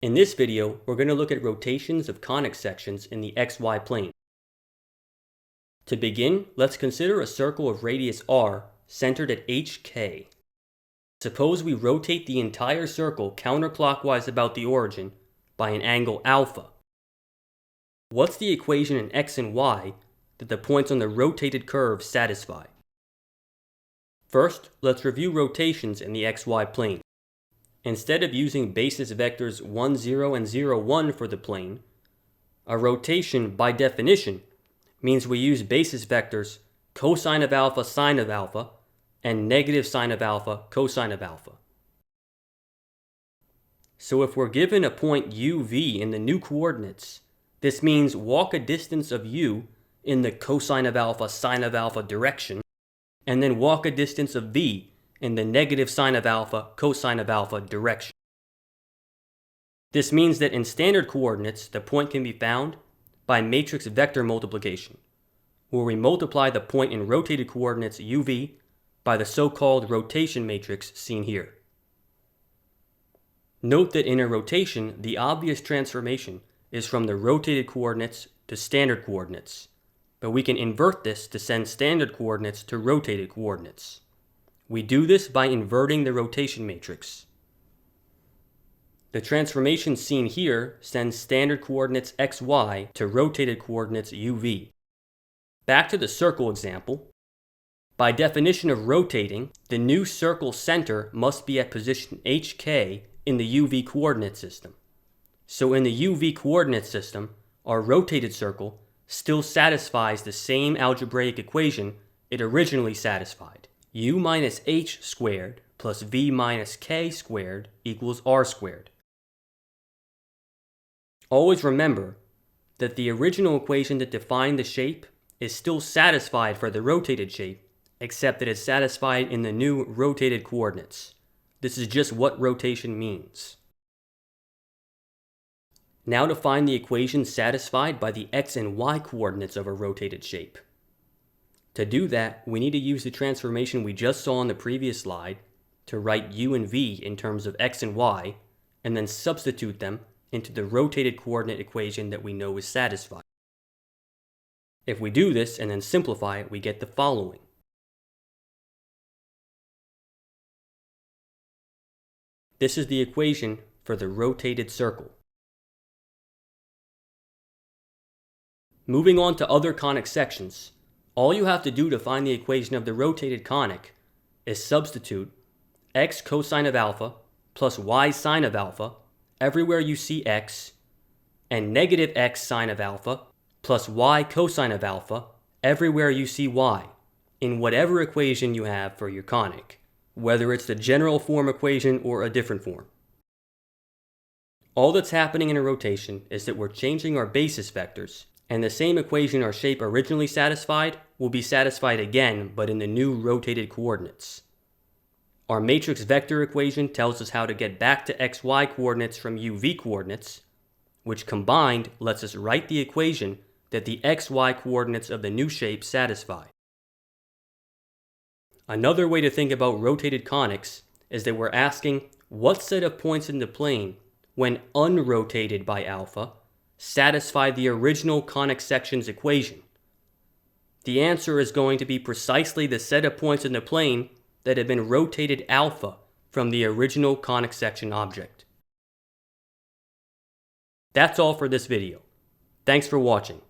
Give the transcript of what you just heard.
In this video, we're going to look at rotations of conic sections in the xy plane. To begin, let's consider a circle of radius r centered at hk. Suppose we rotate the entire circle counterclockwise about the origin by an angle alpha. What's the equation in x and y that the points on the rotated curve satisfy? First, let's review rotations in the xy plane. Instead of using basis vectors 1, 0, and 0, 1 for the plane, a rotation, by definition, means we use basis vectors cosine of alpha, sine of alpha, and negative sine of alpha, cosine of alpha. So if we're given a point uv in the new coordinates, this means walk a distance of u in the cosine of alpha, sine of alpha direction, and then walk a distance of v in the negative sine of alpha, cosine of alpha direction. This means that in standard coordinates, the point can be found by matrix vector multiplication, where we multiply the point in rotated coordinates uv by the so-called rotation matrix seen here. Note that in a rotation, the obvious transformation is from the rotated coordinates to standard coordinates, but we can invert this to send standard coordinates to rotated coordinates. We do this by inverting the rotation matrix. The transformation seen here sends standard coordinates xy to rotated coordinates uv. Back to the circle example. By definition of rotating, the new circle center must be at position hk in the uv coordinate system. So in the uv coordinate system, our rotated circle still satisfies the same algebraic equation it originally satisfied. U minus h squared plus v minus k squared equals r squared. Always remember that the original equation that defined the shape is still satisfied for the rotated shape, except that it's satisfied in the new rotated coordinates. This is just what rotation means. Now to find the equation satisfied by the x and y coordinates of a rotated shape. To do that, we need to use the transformation we just saw on the previous slide to write u and v in terms of x and y, and then substitute them into the rotated coordinate equation that we know is satisfied. If we do this and then simplify it, we get the following. This is the equation for the rotated circle. Moving on to other conic sections, all you have to do to find the equation of the rotated conic is substitute x cosine of alpha plus y sine of alpha everywhere you see x, and negative x sine of alpha plus y cosine of alpha everywhere you see y, in whatever equation you have for your conic, whether it's the general form equation or a different form. All that's happening in a rotation is that we're changing our basis vectors, and the same equation our shape originally satisfied will be satisfied again, but in the new rotated coordinates. Our matrix vector equation tells us how to get back to xy coordinates from uv coordinates, which combined lets us write the equation that the xy coordinates of the new shape satisfy. Another way to think about rotated conics is that we're asking what set of points in the plane, when unrotated by alpha, satisfy the original conic section's equation. The answer is going to be precisely the set of points in the plane that have been rotated alpha from the original conic section object. That's all for this video. Thanks for watching.